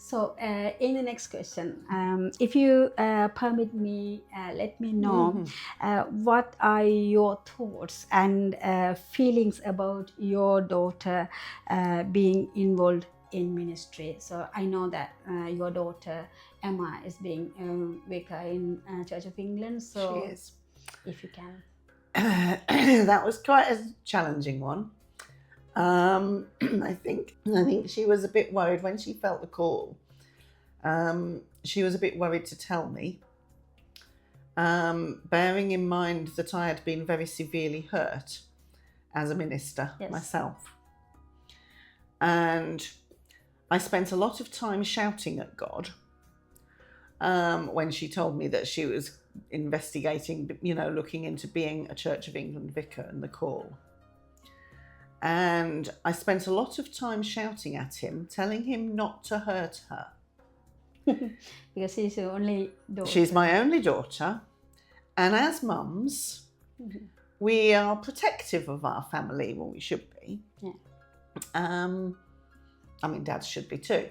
So, in the next question, if you permit me, let me know what are your thoughts and feelings about your daughter being involved in ministry. So, I know that your daughter Emma is being a vicar in Church of England. So, She is. if you can. That was quite a challenging one. I think she was a bit worried when she felt the call. She was a bit worried to tell me, bearing in mind that I had been very severely hurt as a minister myself. And I spent a lot of time shouting at God when she told me that she was investigating, looking into being a Church of England vicar and the call. And I spent a lot of time shouting at him, telling him not to hurt her. Because she's your only daughter. She's my only daughter. And as mums, we are protective of our family. Well, we should be. Yeah. Dads should be too.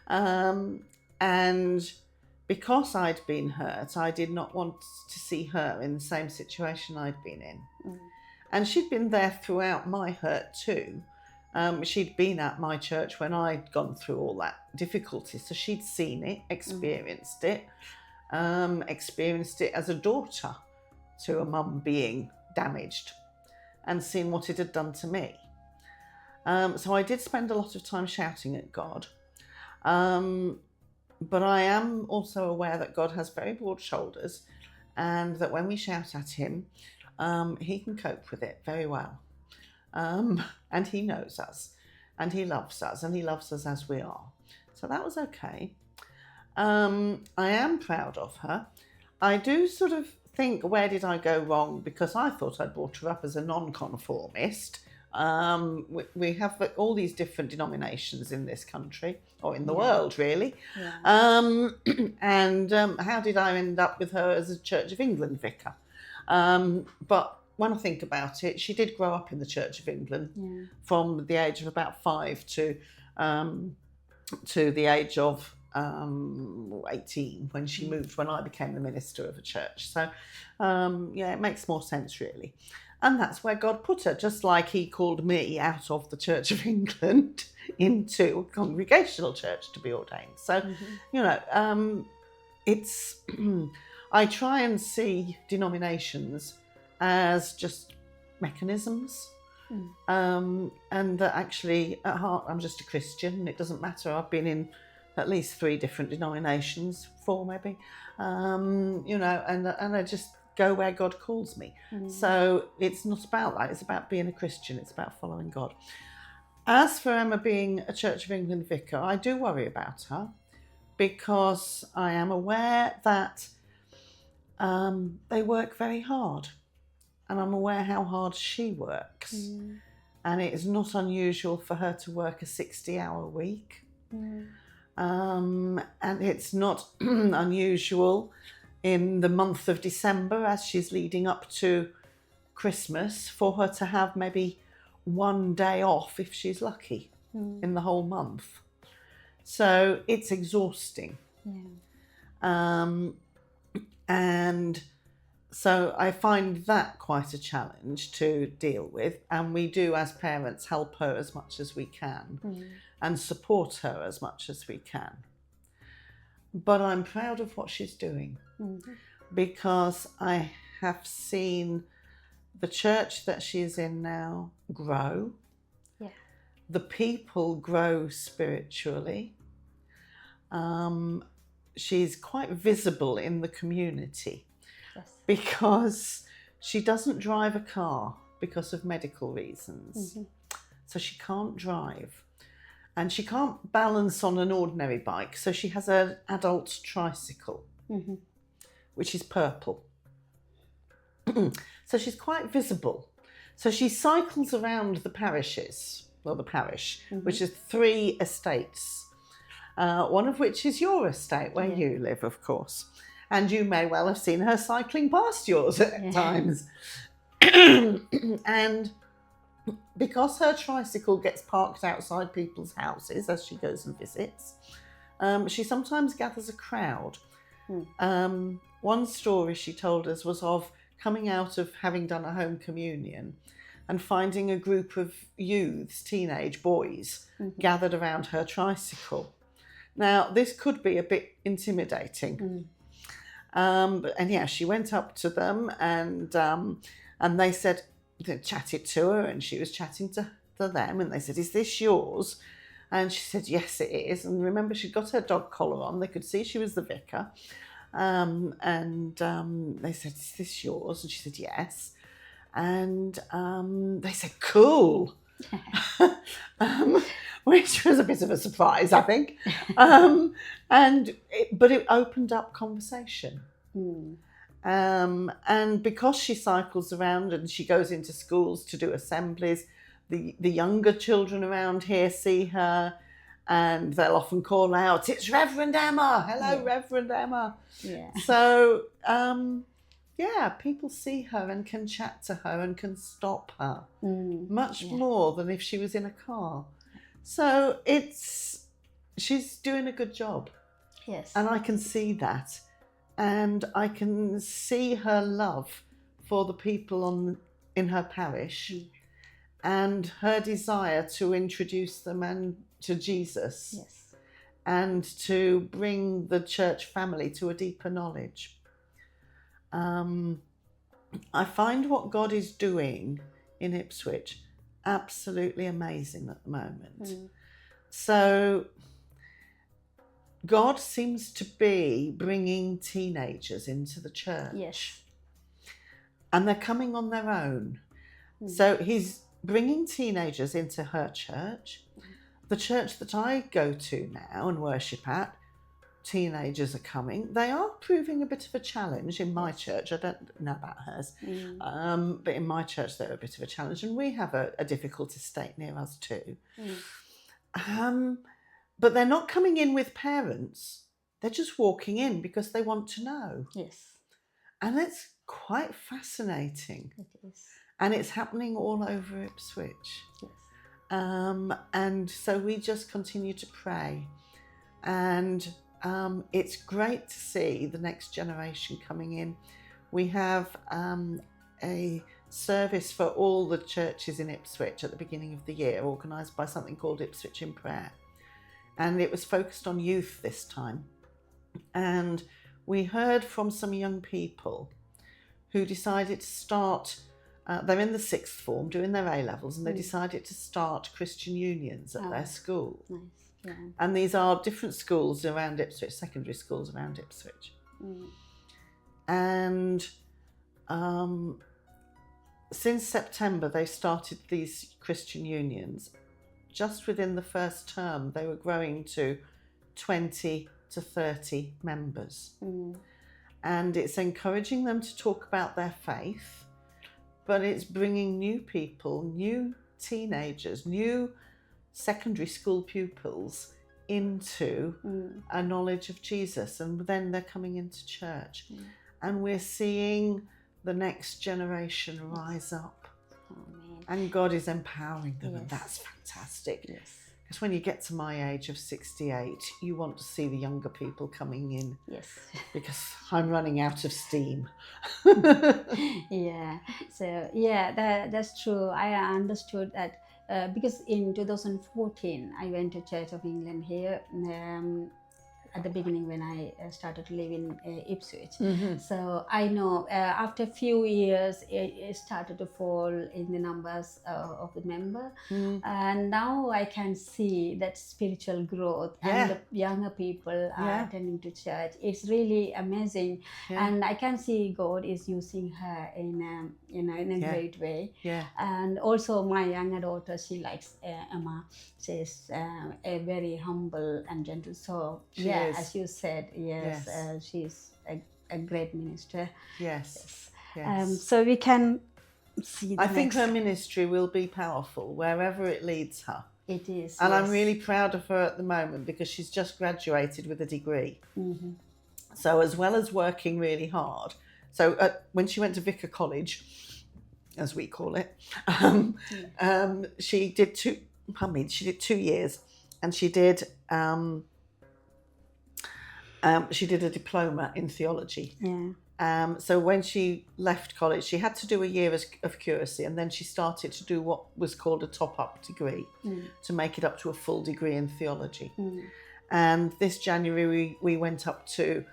And because I'd been hurt, I did not want to see her in the same situation I'd been in. And she'd been there throughout my hurt too. She'd been at my church when I'd gone through all that difficulty. So she'd seen it, experienced it as a daughter to a mum being damaged and seen what it had done to me. So I did spend a lot of time shouting at God. But I am also aware that God has very broad shoulders and that when we shout at him, he can cope with it very well. And he knows us and he loves us and he loves us as we are. So that was okay. I am proud of her. I do sort of think, where did I go wrong? Because I thought I'd brought her up as a non-conformist. We have all these different denominations in this country, or in the world, really. Yeah. And how did I end up with her as a Church of England vicar? But when I think about it, she did grow up in the Church of England from the age of about 5 to the age of 18 when she moved, when I became the minister of a church. So, it makes more sense, really. And that's where God put her, just like he called me out of the Church of England into a congregational church to be ordained. So, it's... I try and see denominations as just mechanisms, and that actually at heart I'm just a Christian. It doesn't matter. I've been in at least 3 different denominations, 4 maybe, and I just go where God calls me. So it's not about that. It's about being a Christian. It's about following God. As for Emma being a Church of England vicar, I do worry about her because I am aware that they work very hard, and I'm aware how hard she works. And it is not unusual for her to work a 60-hour week. And it's not unusual in the month of December, as she's leading up to Christmas, for her to have maybe 1 day off if she's lucky in the whole month. So it's exhausting. And so I find that quite a challenge to deal with, and we do as parents help her as much as we can and support her as much as we can. But I'm proud of what she's doing because I have seen the church that she's in now grow. The people grow spiritually. She's quite visible in the community because she doesn't drive a car because of medical reasons. So she can't drive. And she can't balance on an ordinary bike, so she has an adult tricycle, which is purple. So she's quite visible. So she cycles around the parishes, well, the parish, which is 3 estates, one of which is your estate, where you live, of course. And you may well have seen her cycling past yours at times. And because her tricycle gets parked outside people's houses as she goes and visits, she sometimes gathers a crowd. One story she told us was of coming out of having done a home communion and finding a group of youths, teenage boys, gathered around her tricycle. Now, this could be a bit intimidating. She went up to them and they said, they chatted to her, and she was chatting to them, and they said, "Is this yours?" And she said, "Yes, it is." And remember, she'd got her dog collar on. They could see she was the vicar. They said, "Is this yours?" And she said, "Yes." And they said, "Cool." Which was a bit of a surprise, I think. But it opened up conversation. And because she cycles around and she goes into schools to do assemblies, the younger children around here see her, and they'll often call out, "It's Reverend Emma! Hello, Reverend Emma!" Yeah. So, people see her and can chat to her and can stop her much more than if she was in a car. So she's doing a good job. Yes. And I can see that. And I can see her love for the people in her parish and her desire to introduce them and to Jesus. Yes. And to bring the church family to a deeper knowledge. I find what God is doing in Ipswich absolutely amazing at the moment. So God seems to be bringing teenagers into the church. Yes. And they're coming on their own. So he's bringing teenagers into her church. The church that I go to now and worship at, teenagers are coming. They are proving a bit of a challenge in my church. I don't know about hers. But in my church, they're a bit of a challenge. And we have a difficult estate near us too. But they're not coming in with parents. They're just walking in because they want to know. Yes. And it's quite fascinating. It is. And it's happening all over Ipswich. Yes. And so we just continue to pray. And it's great to see the next generation coming in. We have a service for all the churches in Ipswich at the beginning of the year, organised by something called Ipswich in Prayer. And it was focused on youth this time. And we heard from some young people who decided to start, they're in the sixth form doing their A-levels, and they decided to start Christian unions at their school. Nice. Yeah. And these are different schools around Ipswich, secondary schools around Ipswich. And since September, they started these Christian unions. Just within the first term, they were growing to 20 to 30 members. And it's encouraging them to talk about their faith, but it's bringing new people, new teenagers, new secondary school pupils into a knowledge of Jesus, and then they're coming into church. And we're seeing the next generation rise up. And God is empowering them, and that's fantastic. Yes. Because when you get to my age of 68, you want to see the younger people coming in. Yes. Because I'm running out of steam. Yeah. So that's true. I understood that because in 2014 I went to Church of England here. At the beginning when I started to live in Ipswich. So I know after a few years it started to fall in the numbers of the member, and now I can see that spiritual growth and the younger people are attending to church. It's really amazing, and I can see God is using her in a great way. And also my younger daughter, she likes Emma. She's a very humble and gentle soul. As you said, she's a great minister. Yes. So we can see. I think her ministry will be powerful wherever it leads her. It is. And I'm really proud of her at the moment because she's just graduated with a degree. So as well as working really hard, so when she went to Vicar College, as we call it, she did 2 years, and she did She did a diploma in theology. Yeah. So when she left college, she had to do a year of curacy, and then she started to do what was called a top-up degree to make it up to a full degree in theology. And this January, we went up to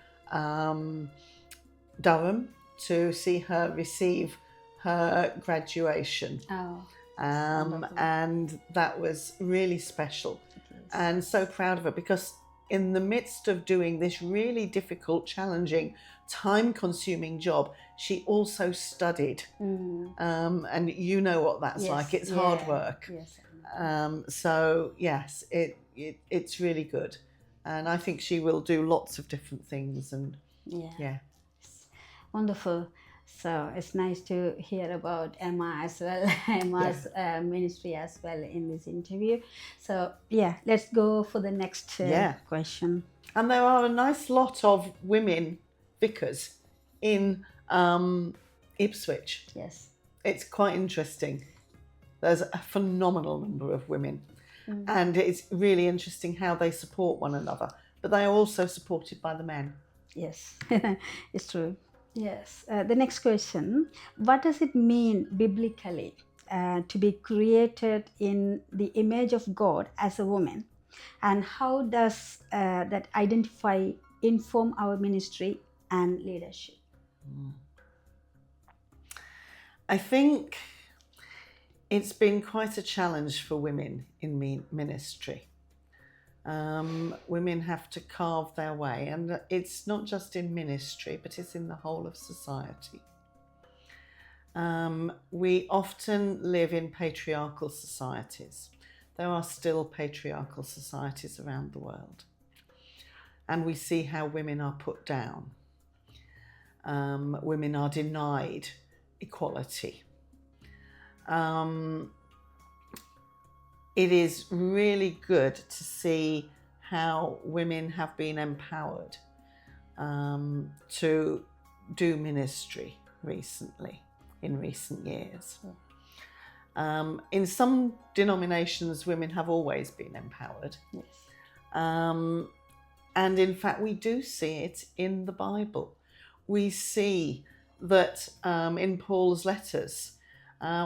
Durham to see her receive her graduation. Oh, And that was really special. And so proud of her, because in the midst of doing this really difficult, challenging, time-consuming job, she also studied. And you know what that's Yes, like. It's yeah. hard work. Yes. So yes, it's really good. And I think she will do lots of different things. And yeah. Wonderful. So it's nice to hear about Emma as well, Emma's ministry as well in this interview. So yeah, let's go for the next question. And there are a nice lot of women vicars in Ipswich. Yes. It's quite interesting. There's a phenomenal number of women. And it's really interesting how they support one another. But they are also supported by the men. Yes, it's true. Yes. The next question. What does it mean biblically to be created in the image of God as a woman? And how does that identify inform our ministry and leadership? I think it's been quite a challenge for women in ministry. Women have to carve their way, and it's not just in ministry, but it's in the whole of society. We often live in patriarchal societies. There are still patriarchal societies around the world, and we see how women are put down. Women are denied equality. It is really good to see how women have been empowered to do ministry in recent years. In some denominations, women have always been empowered. Yes. And in fact, we do see it in the Bible. We see that in Paul's letters,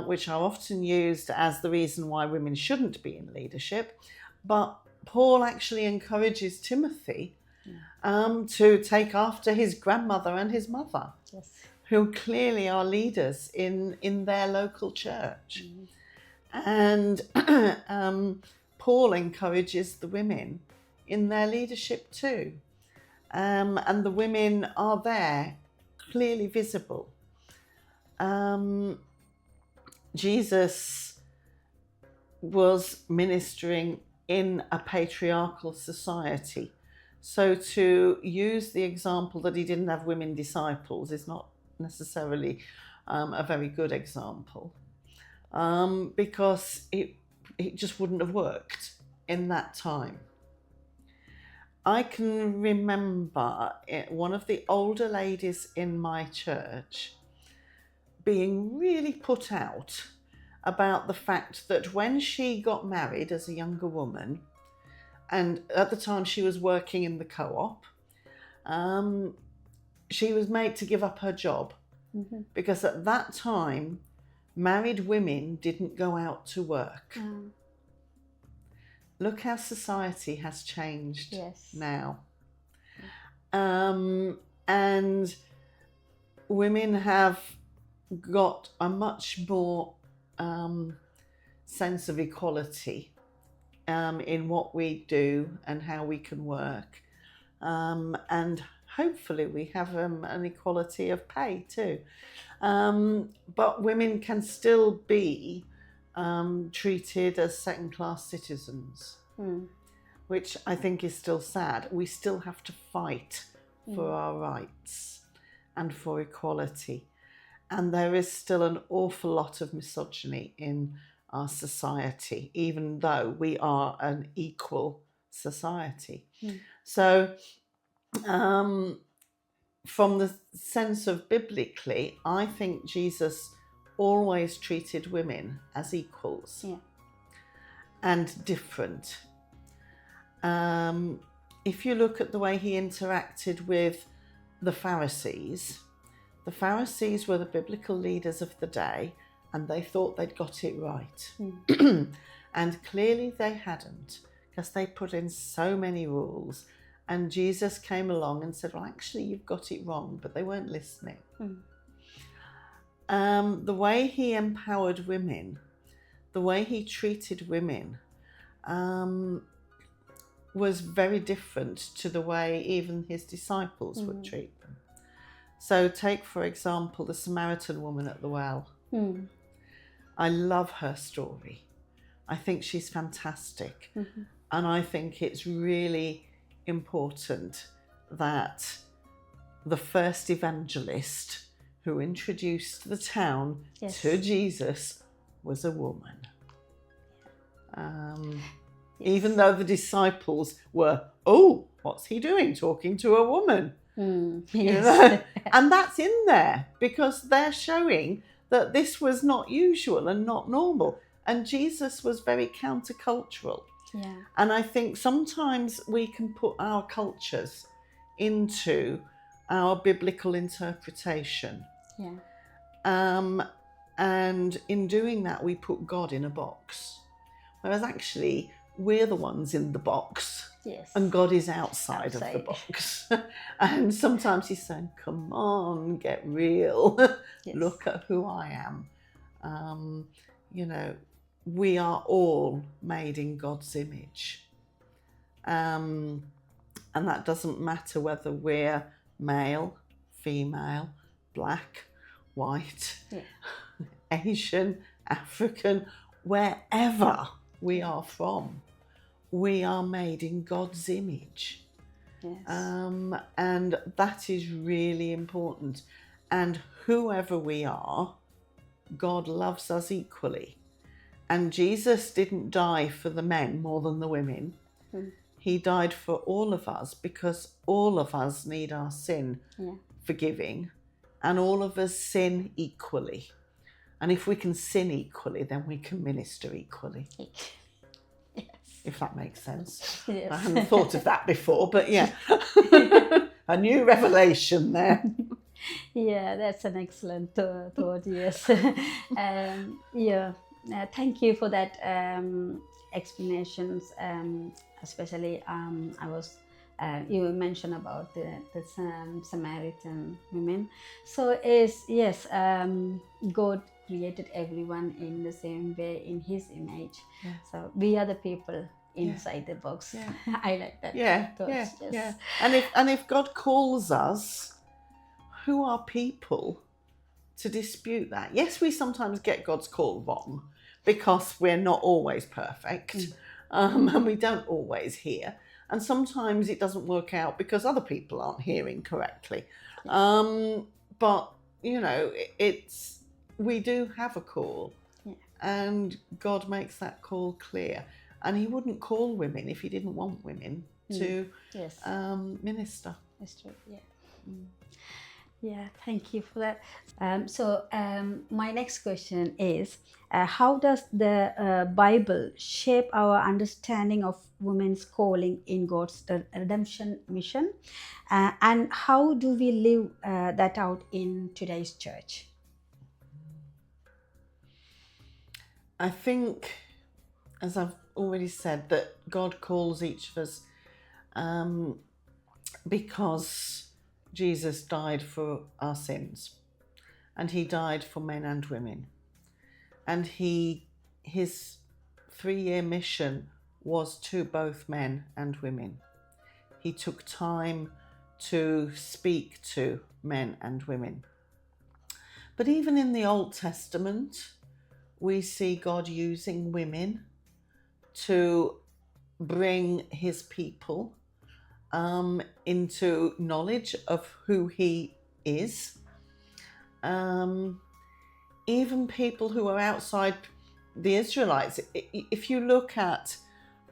which are often used as the reason why women shouldn't be in leadership. But Paul actually encourages Timothy to take after his grandmother and his mother, who clearly are leaders in their local church. And Paul encourages the women in their leadership too. And the women are there, clearly visible. Jesus was ministering in a patriarchal society. So to use the example that he didn't have women disciples is not necessarily a very good example, because it just wouldn't have worked in that time. I can remember one of the older ladies in my church being really put out about the fact that when she got married as a younger woman, and at the time she was working in the co-op, she was made to give up her job because at that time married women didn't go out to work. Look how society has changed now. And women have got a much more sense of equality in what we do and how we can work. And hopefully we have an equality of pay too. But women can still be treated as second-class citizens, which I think is still sad. We still have to fight for our rights and for equality. And there is still an awful lot of misogyny in our society, even though we are an equal society. So from the sense of biblically, I think Jesus always treated women as equals and different. if you look at the way he interacted with the Pharisees were the biblical leaders of the day, and they thought they'd got it right. And clearly they hadn't, because they put in so many rules. And Jesus came along and said, well, actually, you've got it wrong, but they weren't listening. The way he empowered women, the way he treated women, was very different to the way even his disciples would treat them. So take, for example, the Samaritan woman at the well. I love her story. I think she's fantastic. And I think it's really important that the first evangelist who introduced the town to Jesus was a woman. Even though the disciples were, oh, what's he doing talking to a woman? You know? And that's in there because they're showing that this was not usual and not normal. And Jesus was very countercultural. And I think sometimes we can put our cultures into our biblical interpretation. And in doing that, we put God in a box. Whereas actually, we're the ones in the box. And God is outside of the box. And sometimes he's saying, come on, get real. Look at who I am. You know, we are all made in God's image. And that doesn't matter whether we're male, female, black, white, Asian, African, wherever we are from. We are made in God's image. And that is really important. And whoever we are, God loves us equally. And Jesus didn't die for the men more than the women. He died for all of us because all of us need our sin forgiving, and all of us sin equally. And if we can sin equally, then we can minister equally. If that makes sense. I hadn't thought of that before, but a new revelation there. That's an excellent thought, yes. Thank you for that explanations, especially you mentioned about the Samaritan women. So God created everyone in the same way, in his image. So we are the people inside the box. I like that. And if God calls us, who are people to dispute that? Yes, we sometimes get God's call wrong because we're not always perfect, and we don't always hear. And sometimes it doesn't work out because other people aren't hearing correctly. But, you know, we do have a call, and God makes that call clear. And he wouldn't call women if he didn't want women to minister. That's true, thank you for that. My next question is, how does the Bible shape our understanding of women's calling in God's redemption mission? And how do we live that out in today's church? I think, as I've already said, that God calls each of us because Jesus died for our sins, and he died for men and women, and his 3-year mission was to both men and women. He took time to speak to men and women. But even in the Old Testament, we see God using women to bring his people into knowledge of who he is. Even people who are outside the Israelites. If you look at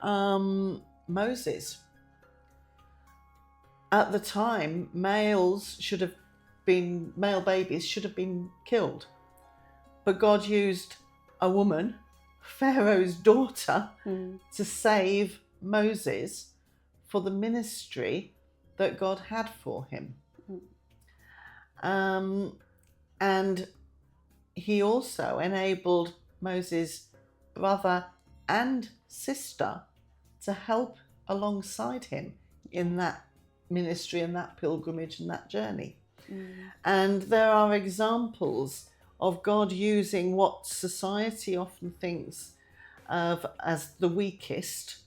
Moses, at the time, male babies should have been killed. But God used a woman, Pharaoh's daughter, to save Moses for the ministry that God had for him. And he also enabled Moses' brother and sister to help alongside him in that ministry and that pilgrimage and that journey. And there are examples of God using what society often thinks of as the weakest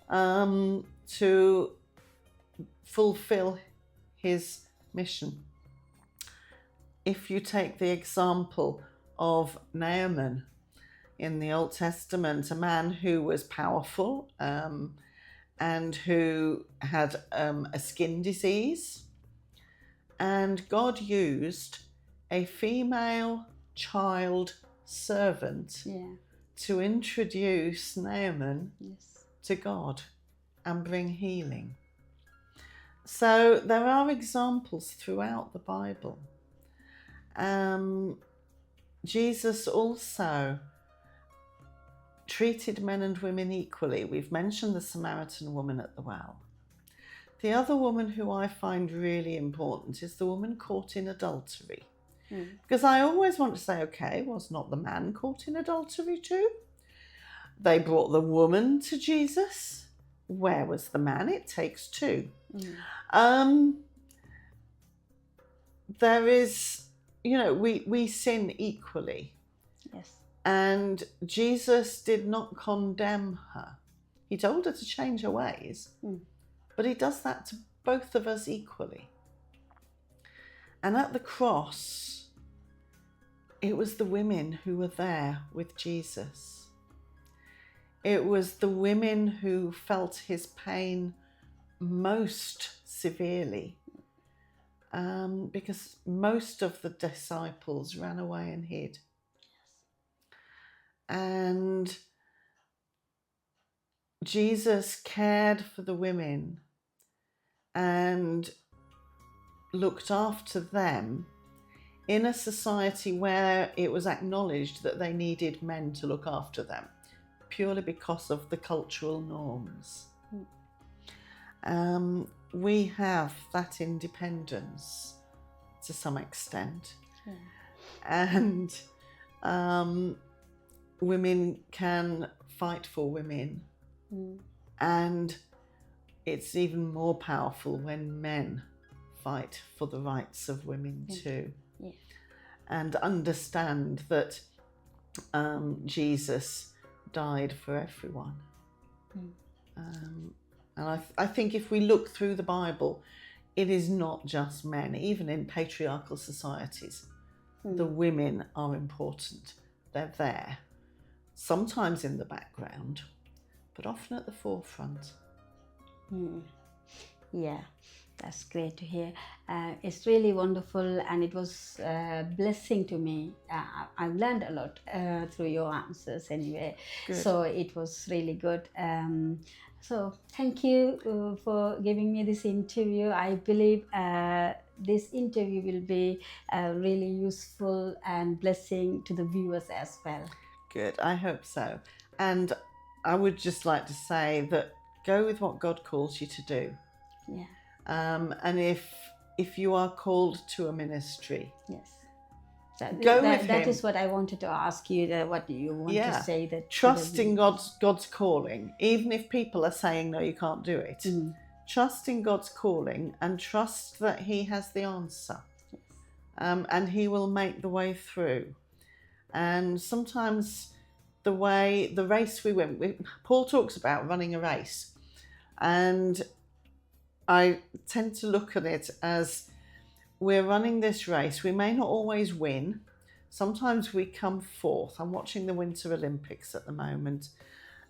to fulfill his mission. If you take the example of Naaman in the Old Testament, a man who was powerful and who had a skin disease, and God used a female child servant to introduce Naaman to God and bring healing. So there are examples throughout the Bible. Jesus also treated men and women equally. We've mentioned the Samaritan woman at the well. The other woman who I find really important is the woman caught in adultery. Because I always want to say, okay, was not the man caught in adultery too? They brought the woman to Jesus. Where was the man? It takes two. There is, we sin equally. Yes. And Jesus did not condemn her. He told her to change her ways, but he does that to both of us equally. And at the cross, it was the women who were there with Jesus. It was the women who felt his pain most severely, because most of the disciples ran away and hid. And Jesus cared for the women and looked after them in a society where it was acknowledged that they needed men to look after them, purely because of the cultural norms. We have that independence to some extent. And women can fight for women. And it's even more powerful when men fight for the rights of women too. And understand that Jesus died for everyone. And I think if we look through the Bible, it is not just men. Even in patriarchal societies, the women are important. They're there, sometimes in the background, but often at the forefront. Yeah, that's great to hear. It's really wonderful, and it was a blessing to me. I've learned a lot through your answers anyway. Good. So it was really good. So thank you for giving me this interview. I believe this interview will be really useful and blessing to the viewers as well. Good, I hope so. And I would just like to say that go with what God calls you to do. And if you are called to a ministry, go with him. That is what I wanted to ask you. What do you want to say? That trust in God's calling, even if people are saying no, you can't do it. Trust in God's calling and trust that He has the answer, and He will make the way through. And sometimes the race we win. Paul talks about running a race, and I tend to look at it as we're running this race. We may not always win. Sometimes we come fourth. I'm watching the Winter Olympics at the moment,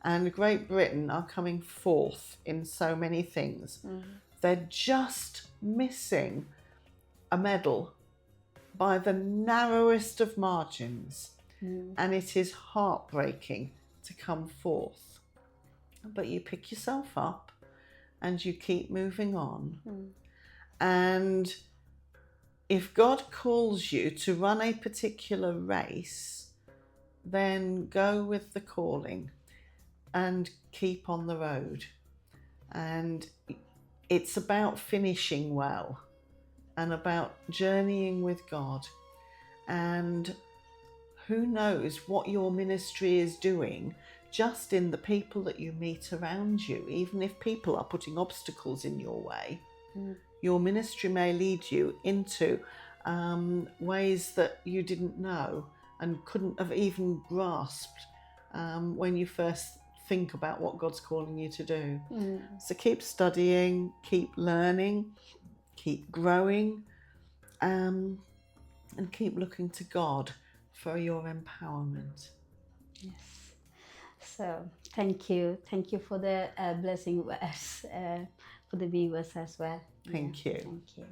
and Great Britain are coming fourth in so many things. They're just missing a medal by the narrowest of margins, and it is heartbreaking to come fourth. But you pick yourself up and you keep moving on. And if God calls you to run a particular race, then go with the calling and keep on the road. And it's about finishing well and about journeying with God. And who knows what your ministry is doing just in the people that you meet around you. Even if people are putting obstacles in your way, your ministry may lead you into ways that you didn't know and couldn't have even grasped when you first think about what God's calling you to do. So keep studying, keep learning, keep growing, and keep looking to God for your empowerment. Yes. So thank you for the blessing words for the viewers as well. Thank you. Thank you.